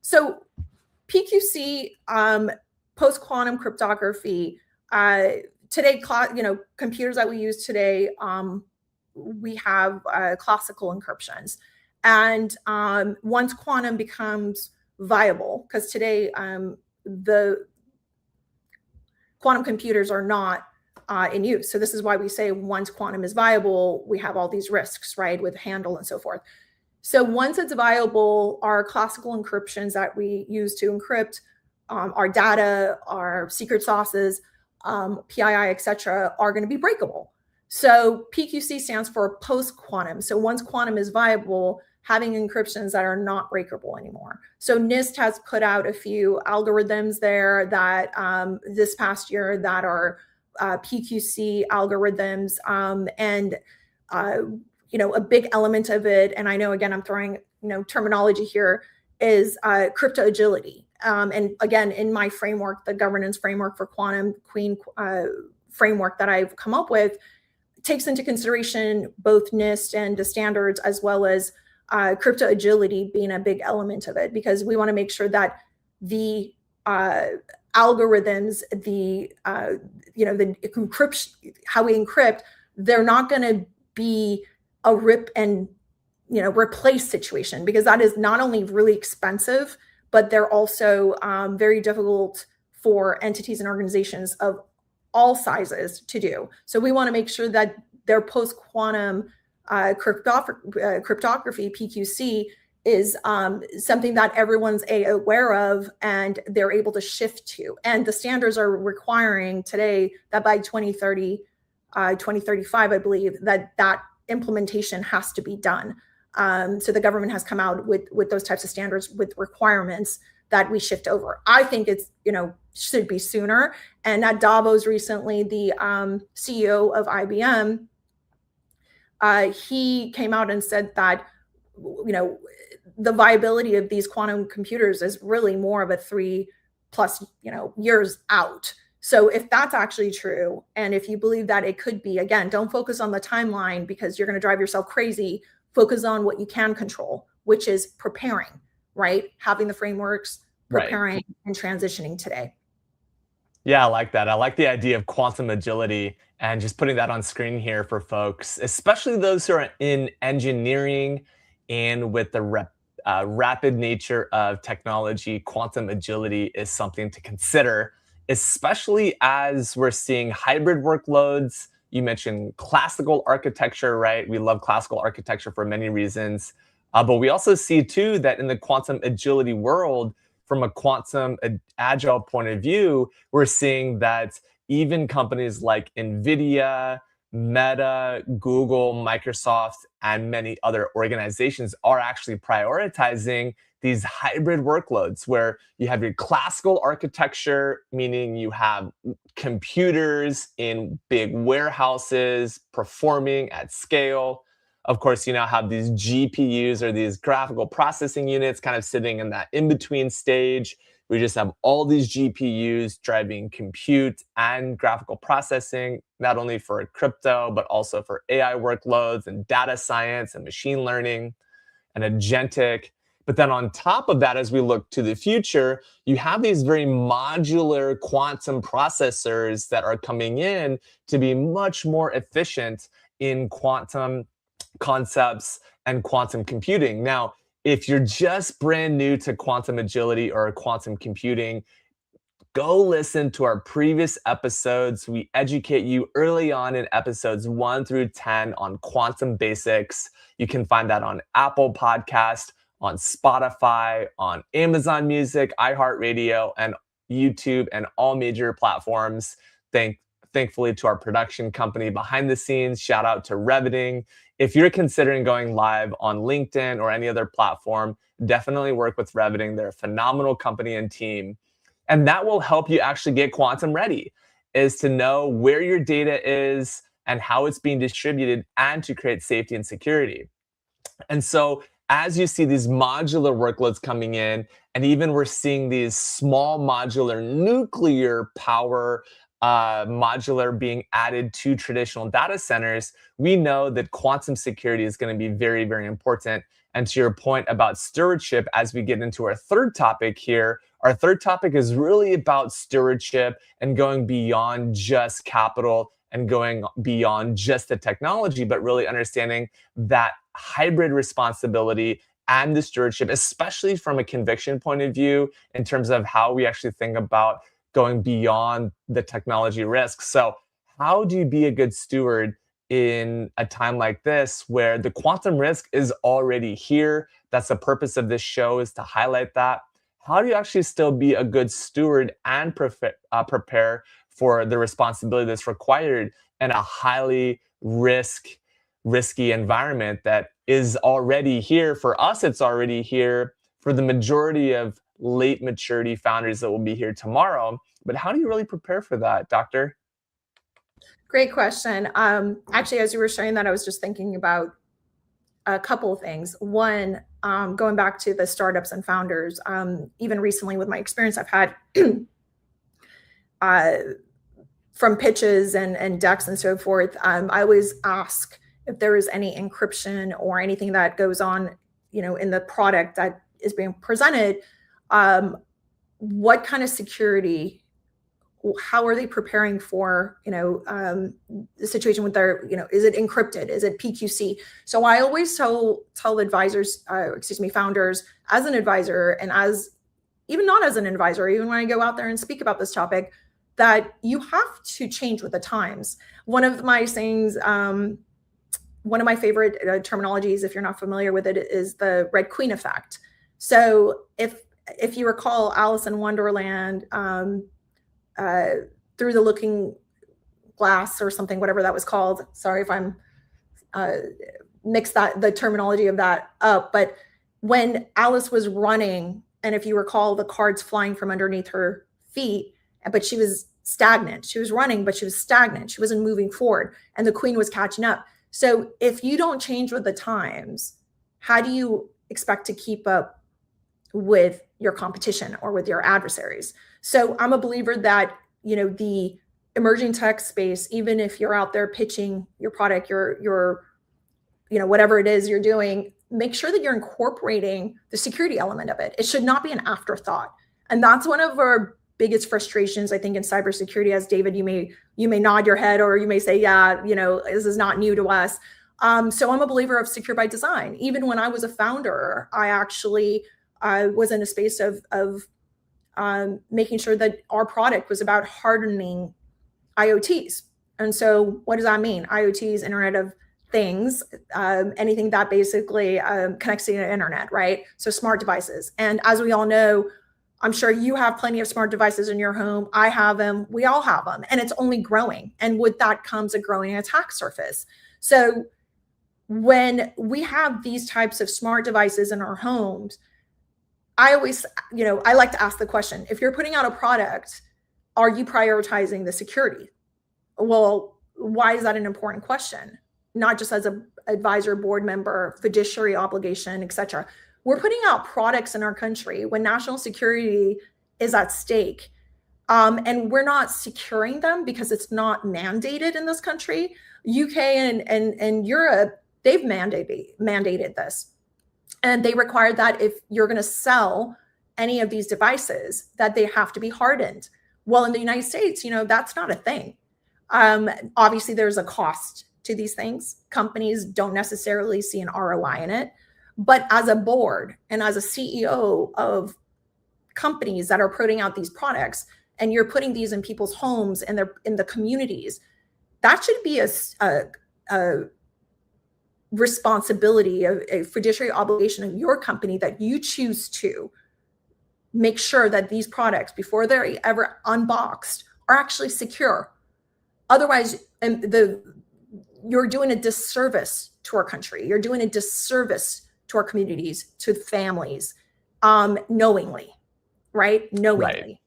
So PQC, post-quantum cryptography, today, computers that we use today, we have classical encryptions. And once quantum becomes viable, because today the quantum computers are not in use. So this is why we say once quantum is viable, we have all these risks, right, with handle and so forth. So once it's viable, our classical encryptions that we use to encrypt our data, our secret sauces, PII, et cetera, are going to be breakable. So PQC stands for post-quantum. So once quantum is viable, having encryptions that are not breakable anymore. So NIST has put out a few algorithms there that this past year that are PQC algorithms, and a big element of it, and I know again I'm throwing terminology here, is crypto agility. And again, in my framework, the governance framework for quantum queen framework that I've come up with, takes into consideration both NIST and the standards, as well as crypto agility being a big element of it, because we want to make sure that the algorithms, the encryption, how we encrypt, they're not going to be a rip and replace situation, because that is not only really expensive, but they're also very difficult for entities and organizations of all sizes to do. So we want to make sure that their post-quantum cryptography, PQC, is something that everyone's aware of and they're able to shift to. And the standards are requiring today that by 2030, 2035, I believe, that implementation has to be done. So the government has come out with those types of standards with requirements that we shift over. I think it's, should be sooner. And at Davos recently, the CEO of IBM, he came out and said that, the viability of these quantum computers is really more of a 3+ years out. So if that's actually true, and if you believe that it could be, again, don't focus on the timeline because you're going to drive yourself crazy. Focus on what you can control, which is preparing, right? Having the frameworks, preparing, right, and transitioning today. Yeah, I like that. I like the idea of quantum agility and just putting that on screen here for folks, especially those who are in engineering and with the rapid nature of technology. Quantum agility is something to consider, especially as we're seeing hybrid workloads. You mentioned classical architecture, right? We love classical architecture for many reasons. But we also see too that in the quantum agility world, from a quantum agile point of view, we're seeing that even companies like NVIDIA, Meta, Google, Microsoft, and many other organizations are actually prioritizing these hybrid workloads where you have your classical architecture, meaning you have computers in big warehouses performing at scale. Of course, you now have these GPUs, or these graphical processing units, kind of sitting in that in-between stage. We just have all these GPUs driving compute and graphical processing, not only for crypto, but also for AI workloads and data science and machine learning and agentic. But then on top of that, as we look to the future, you have these very modular quantum processors that are coming in to be much more efficient in quantum concepts and quantum computing. Now, if you're just brand new to quantum agility or quantum computing, go listen to our previous episodes. We educate you early on in episodes 1 through 10 on quantum basics. You can find that on Apple Podcast, on Spotify, on Amazon Music, iHeartRadio, and YouTube, and all major platforms. Thankfully to our production company behind the scenes. Shout out to Reveting. If you're considering going live on LinkedIn or any other platform, definitely work with Reveting. They're a phenomenal company and team. And that will help you actually get quantum ready, is to know where your data is and how it's being distributed, and to create safety and security. And so as you see these modular workloads coming in, and even we're seeing these small modular nuclear power modular being added to traditional data centers, we know that quantum security is going to be very, very important. And to your point about stewardship, as we get into our third topic here, our third topic is really about stewardship and going beyond just capital and going beyond just the technology, but really understanding that hybrid responsibility and the stewardship, especially from a conviction point of view, in terms of how we actually think about going beyond the technology risks. So how do you be a good steward in a time like this where the quantum risk is already here? That's the purpose of this show, is to highlight that. How do you actually still be a good steward and prepare for the responsibility that's required in a highly risky environment that is already here? For us, it's already here. For the majority of late maturity founders that will be here tomorrow. But how do you really prepare for that, Doctor? Great question. Actually, as you were sharing that, I was just thinking about a couple of things. One, going back to the startups and founders, even recently with my experience I've had from pitches and decks and so forth, I always ask if there is any encryption or anything that goes on, in the product that is being presented. What kind of security? How are they preparing for, the situation with their, is it encrypted? Is it PQC? So I always tell advisors, founders, as an advisor, and as even not as an advisor, even when I go out there and speak about this topic, that you have to change with the times. One of my sayings, one of my favorite terminologies, if you're not familiar with it, is the Red Queen effect. So if you recall Alice in Wonderland, Through the Looking Glass or something, whatever that was called. Sorry if I'm mixed the terminology of that up. But when Alice was running, and if you recall, the cards flying from underneath her feet, but she was stagnant. She was running, but she was stagnant. She wasn't moving forward, and the queen was catching up. So if you don't change with the times, how do you expect to keep up with your competition or with your adversaries? So I'm a believer that, the emerging tech space, even if you're out there pitching your product, your whatever it is you're doing, make sure that you're incorporating the security element of it. It should not be an afterthought. And that's one of our biggest frustrations, I think, in cybersecurity. As David, you may nod your head, or you may say, yeah, this is not new to us. So I'm a believer of secure by design. Even when I was a founder, I actually was in a space of making sure that our product was about hardening IoTs. And so what does that mean? IoTs, Internet of Things, anything that basically connects to the internet, right? So smart devices. And as we all know, I'm sure you have plenty of smart devices in your home. I have them. We all have them. And it's only growing. And with that comes a growing attack surface. So when we have these types of smart devices in our homes, I always, I like to ask the question, if you're putting out a product, are you prioritizing the security? Well, why is that an important question? Not just as an advisor, board member, fiduciary obligation, et cetera. We're putting out products in our country when national security is at stake. And we're not securing them because it's not mandated in this country. UK and Europe, they've mandated this. And they require that if you're going to sell any of these devices, that they have to be hardened. Well, in the United States, that's not a thing. Obviously, there's a cost to these things. Companies don't necessarily see an ROI in it. But as a board and as a CEO of companies that are putting out these products, and you're putting these in people's homes and they're in the communities, that should be a responsibility, a fiduciary obligation of your company that you choose to make sure that these products, before they're ever unboxed, are actually secure. Otherwise, you're doing a disservice to our country. You're doing a disservice to our communities, to families, knowingly, right? Knowingly.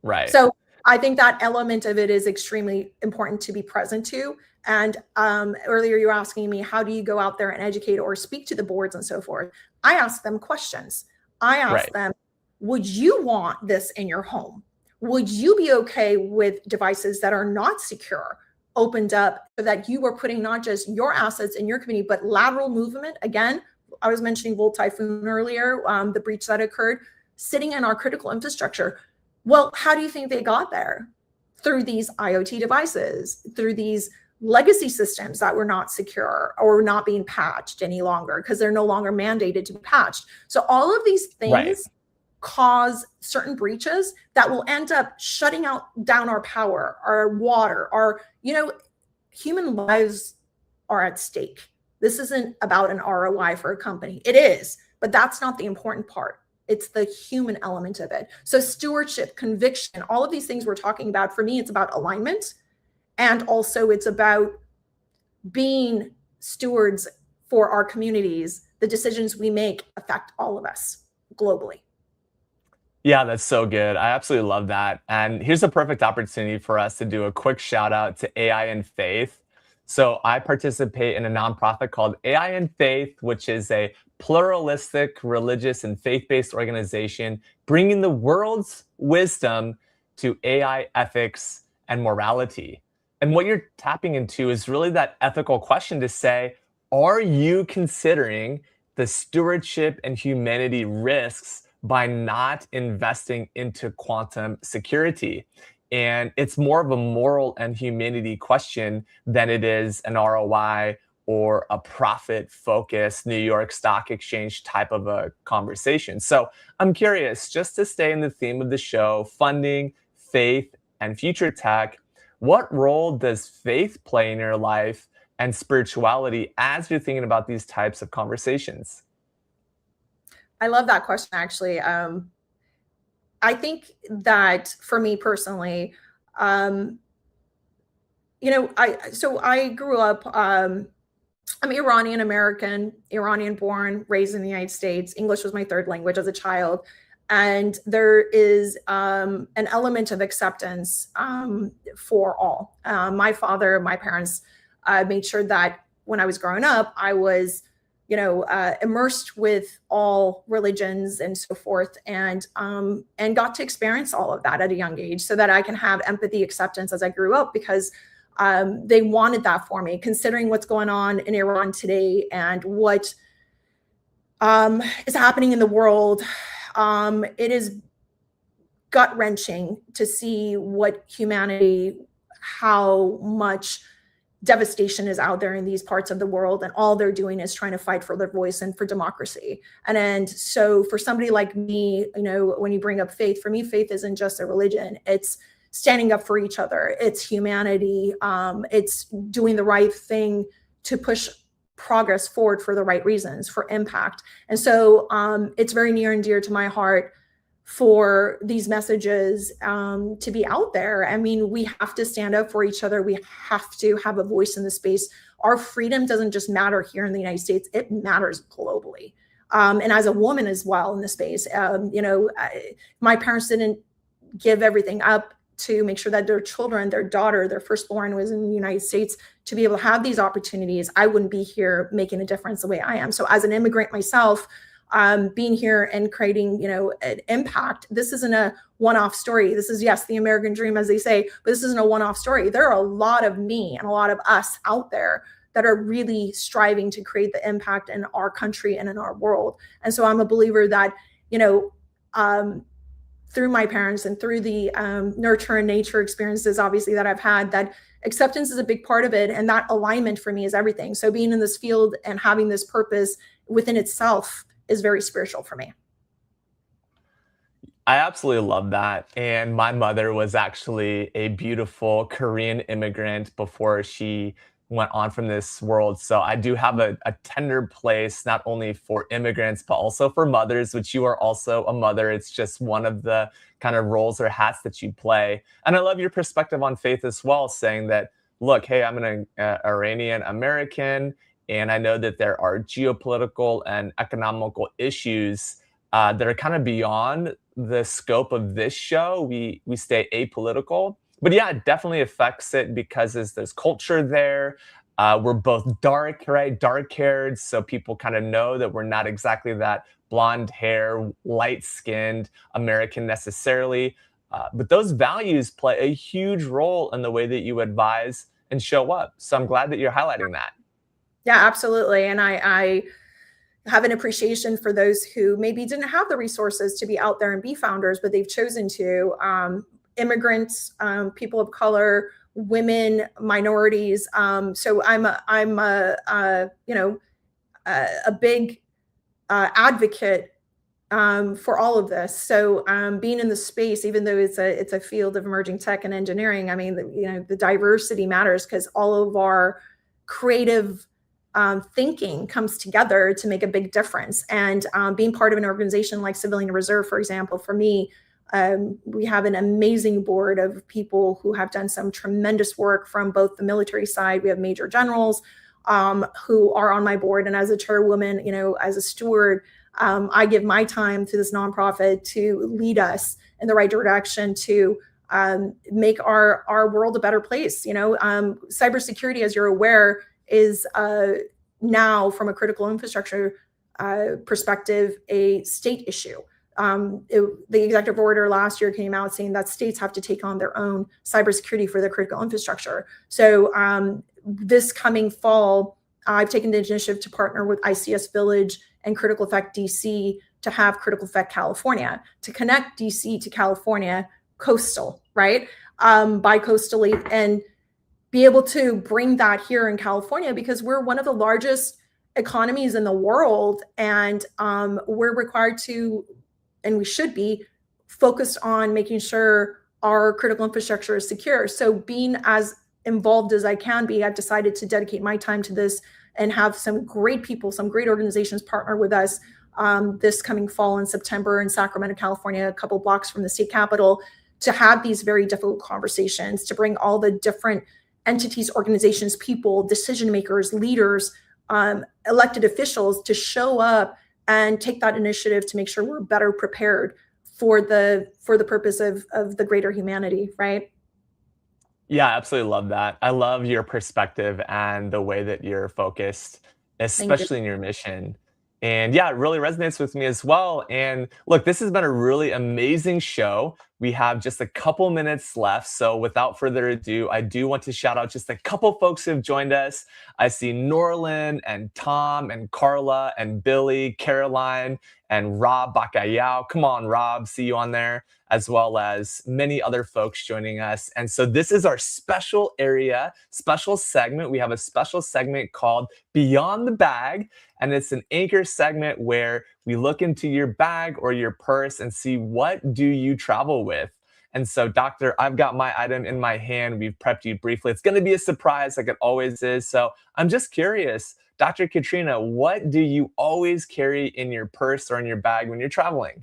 Right. So I think that element of it is extremely important to be present to. And earlier you were asking me, how do you go out there and educate or speak to the boards and so forth? I ask them questions. I ask them, would you want this in your home? Would you be okay with devices that are not secure, opened up, so that you are putting not just your assets in your community, but lateral movement? Again, I was mentioning Volt Typhoon earlier, the breach that occurred, sitting in our critical infrastructure. Well, how do you think they got there? Through these IoT devices, through these legacy systems that were not secure or not being patched any longer because they're no longer mandated to be patched. So all of these things cause certain breaches that will end up shutting down our power, our water, our, human lives are at stake. This isn't about an ROI for a company. It is, but that's not the important part. It's the human element of it. So stewardship, conviction, all of these things we're talking about, for me, it's about alignment. And also it's about being stewards for our communities. The decisions we make affect all of us globally. Yeah, that's so good. I absolutely love that. And here's a perfect opportunity for us to do a quick shout out to AI and Faith. So I participate in a nonprofit called AI and Faith, which is a pluralistic, religious, and faith-based organization bringing the world's wisdom to AI ethics and morality. And what you're tapping into is really that ethical question to say, are you considering the stewardship and humanity risks by not investing into quantum security? And it's more of a moral and humanity question than it is an ROI or a profit-focused New York Stock Exchange type of a conversation. So I'm curious, just to stay in the theme of the show, funding, faith, and future tech, what role does faith play in your life and spirituality as you're thinking about these types of conversations? I love that question, actually. I think that for me personally, I grew up, I'm Iranian American, Iranian born, raised in the United States. English was my third language as a child. And there is an element of acceptance for all. My father, my parents made sure that when I was growing up, I was immersed with all religions and so forth, and got to experience all of that at a young age so that I can have empathy, acceptance as I grew up, because they wanted that for me, considering what's going on in Iran today and what is happening in the world. It is gut-wrenching to see what humanity, how much devastation is out there in these parts of the world, and all they're doing is trying to fight for their voice and for democracy. And so for somebody like me, when you bring up faith, for me, faith isn't just a religion. It's standing up for each other. It's humanity. It's doing the right thing to push progress forward for the right reasons, for impact. And so it's very near and dear to my heart for these messages to be out there. I mean, we have to stand up for each other. We have to have a voice in the space. Our freedom doesn't just matter here in the United States, it matters globally. And as a woman as well in the space, my parents didn't give everything up to make sure that their children, their daughter, their firstborn was in the United States to be able to have these opportunities. I wouldn't be here making a difference the way I am. So as an immigrant myself, being here and creating, an impact, this isn't a one-off story. This is, yes, the American dream, as they say, but this isn't a one-off story. There are a lot of me and a lot of us out there that are really striving to create the impact in our country and in our world. And so I'm a believer that, through my parents and through the nurture and nature experiences, obviously, that I've had, that acceptance is a big part of it. And that alignment for me is everything. So being in this field and having this purpose within itself is very spiritual for me. I absolutely love that. And my mother was actually a beautiful Korean immigrant before she went on from this world. So I do have a tender place, not only for immigrants, but also for mothers, which you are also a mother. It's just one of the kind of roles or hats that you play. And I love your perspective on faith as well, saying that, look, hey, I'm an Iranian American, and I know that there are geopolitical and economical issues that are kind of beyond the scope of this show. We stay apolitical. But yeah, it definitely affects it because there's culture there. We're both dark, right? Dark haired. So people kind of know that we're not exactly that blonde hair, light skinned American necessarily. But those values play a huge role in the way that you advise and show up. So I'm glad that you're highlighting that. Yeah, absolutely. And I have an appreciation for those who maybe didn't have the resources to be out there and be founders, but they've chosen to. Immigrants, people of color, women, minorities. So I'm a big advocate for all of this. So being in the space, even though it's a field of emerging tech and engineering, I mean, the diversity matters because all of our creative thinking comes together to make a big difference. And being part of an organization like Civilian Reserve, for example, for me, we have an amazing board of people who have done some tremendous work from both the military side. We have major generals who are on my board. And as a chairwoman, as a steward, I give my time to this nonprofit to lead us in the right direction to make our world a better place. Cybersecurity, as you're aware, is now, from a critical infrastructure perspective, a state issue. The executive order last year came out saying that states have to take on their own cybersecurity for their critical infrastructure. So this coming fall, I've taken the initiative to partner with ICS Village and Critical Effect DC to have Critical Effect California, to connect DC to California coastal, right? Bi-coastally, and be able to bring that here in California because we're one of the largest economies in the world, and we're required to, and we should be, focused on making sure our critical infrastructure is secure. So being as involved as I can be, I've decided to dedicate my time to this and have some great people, some great organizations partner with us this coming fall in September in Sacramento, California, a couple blocks from the state capitol, to have these very difficult conversations, to bring all the different entities, organizations, people, decision makers, leaders, elected officials to show up and take that initiative to make sure we're better prepared for the purpose of the greater humanity, right? Yeah, I absolutely love that. I love your perspective and the way that you're focused, Thank you. especially in your mission. And yeah, it really resonates with me as well. And look, this has been a really amazing show. We have just a couple minutes left. So without further ado, I do want to shout out just a couple folks who have joined us. I see Norlin and Tom and Carla and Billy, Caroline and Rob Bacayao. Come on, Rob, see you on there, as well as many other folks joining us. And so this is our special area, special segment. We have a special segment called Beyond the Bag. And it's an anchor segment where we look into your bag or your purse and see, what do you travel with? And so, Doctor, I've got my item in my hand. We've prepped you briefly. It's going to be a surprise like it always is. So I'm just curious, Dr. Katrina, what do you always carry in your purse or in your bag when you're traveling?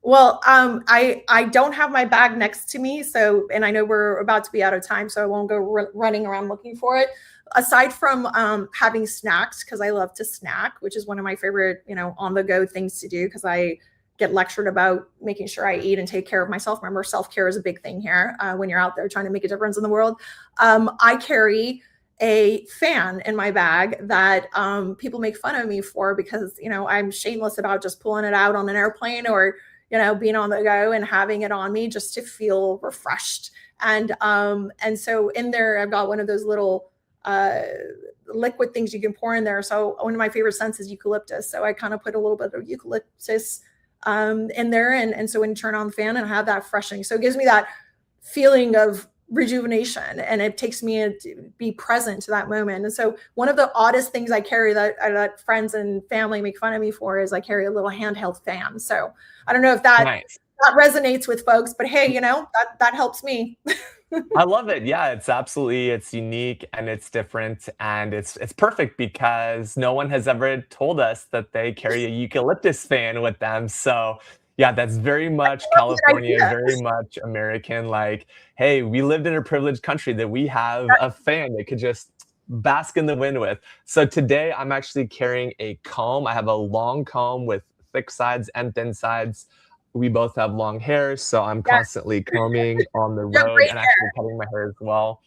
Well, I don't have my bag next to me, so and I know we're about to be out of time, so I won't go running around looking for it. Aside from having snacks, because I love to snack, which is one of my favorite, on the go things to do, because I get lectured about making sure I eat and take care of myself. Remember, self care is a big thing here when you're out there trying to make a difference in the world. I carry a fan in my bag that people make fun of me for because I'm shameless about just pulling it out on an airplane or being on the go and having it on me just to feel refreshed. And so in there, I've got one of those little liquid things you can pour in there. So one of my favorite scents is eucalyptus. So I kind of put a little bit of eucalyptus in there. And so when you turn on the fan and I have that freshening, so it gives me that feeling of rejuvenation and it takes me to be present to that moment. And so one of the oddest things I carry that friends and family make fun of me for is I carry a little handheld fan. So I don't know if that Nice. that resonates with folks, but hey, that helps me. I love it. Yeah, it's unique and it's different and it's perfect because no one has ever told us that they carry a eucalyptus fan with them. So yeah, that's very much Good California, idea. very much American. Like, hey, we lived in a privileged country that we have a fan that could just bask in the wind with. So today I'm actually carrying a comb. I have a long comb with thick sides and thin sides. We both have long hair, so I'm Yes, constantly combing on the you have road great and hair. actually cutting my hair as well.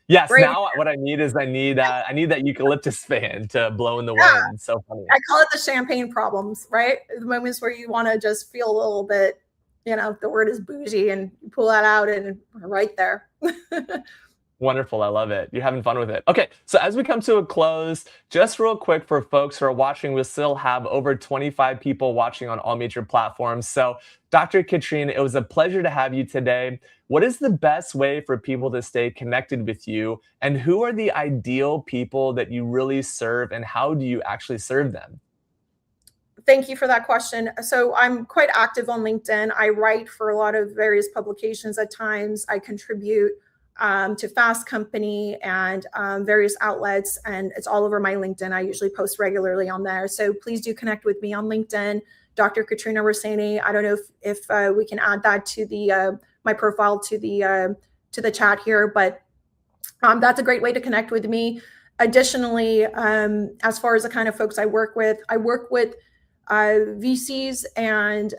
Yes, Great. now what I need is I need that eucalyptus fan to blow in the Yeah. wind. So funny. I call it the champagne problems, right? The moments where you want to just feel a little bit, the word is bougie and you pull that out and right there. Wonderful. I love it. You're having fun with it. Okay. So as we come to a close, just real quick for folks who are watching, we'll still have over 25 people watching on all major platforms. So Dr. Katrina, it was a pleasure to have you today. What is the best way for people to stay connected with you? And who are the ideal people that you really serve and how do you actually serve them? Thank you for that question. So I'm quite active on LinkedIn. I write for a lot of various publications at times. I contribute to Fast Company and various outlets, and it's all over my LinkedIn. I usually post regularly on there. So please do connect with me on LinkedIn, Dr. Katrina Rosseini. I don't know if we can add that to the my profile to the chat here, but that's a great way to connect with me. Additionally, as far as the kind of folks I work with VCs and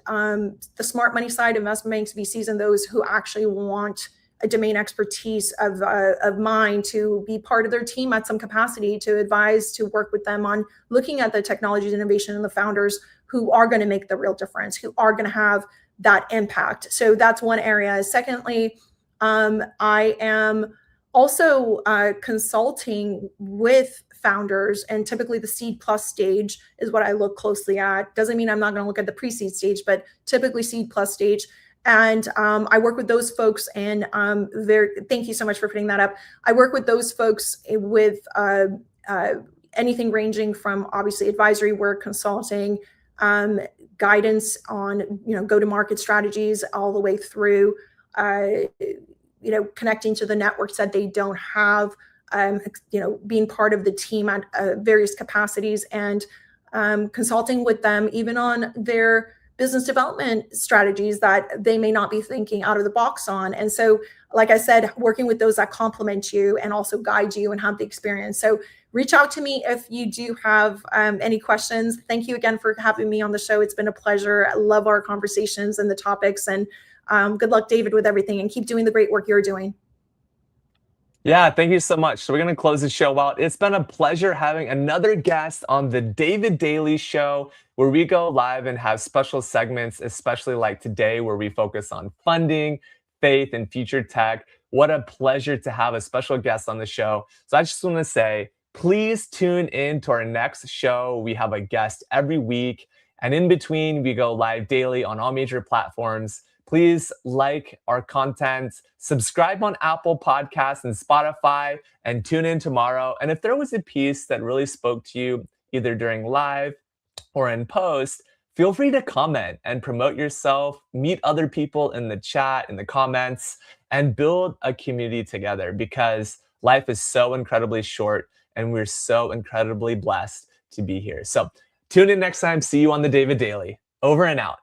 the smart money side, investment banks, VCs, and those who actually want a domain expertise of mine to be part of their team at some capacity, to advise, to work with them on looking at the technologies, innovation, and the founders who are going to make the real difference, who are going to have that impact. So that's one area. Secondly, I am also consulting with founders, and typically the seed plus stage is what I look closely at. Doesn't mean I'm not going to look at the pre-seed stage, but typically seed plus stage. And I work with those folks, and thank you so much for putting that up. I work with those folks with anything ranging from obviously advisory work, consulting, guidance on go-to-market strategies, all the way through connecting to the networks that they don't have, being part of the team at various capacities, and consulting with them even on their business development strategies that they may not be thinking out of the box on. And so, like I said, working with those that complement you and also guide you and have the experience. So reach out to me if you do have any questions. Thank you again for having me on the show. It's been a pleasure. I love our conversations and the topics, and good luck, David, with everything, and keep doing the great work you're doing. Yeah, thank you so much. So we're going to close the show out. It's been a pleasure having another guest on the David Daily Show, where we go live and have special segments, especially like today, where we focus on funding, faith, and future tech. What a pleasure to have a special guest on the show. So I just want to say, please tune in to our next show. We have a guest every week. And in between, we go live daily on all major platforms. Please like our content, subscribe on Apple Podcasts and Spotify, and tune in tomorrow. And if there was a piece that really spoke to you, either during live or in post, feel free to comment and promote yourself, meet other people in the chat, in the comments, and build a community together, because life is so incredibly short and we're so incredibly blessed to be here. So tune in next time. See you on the David Daily. Over and out.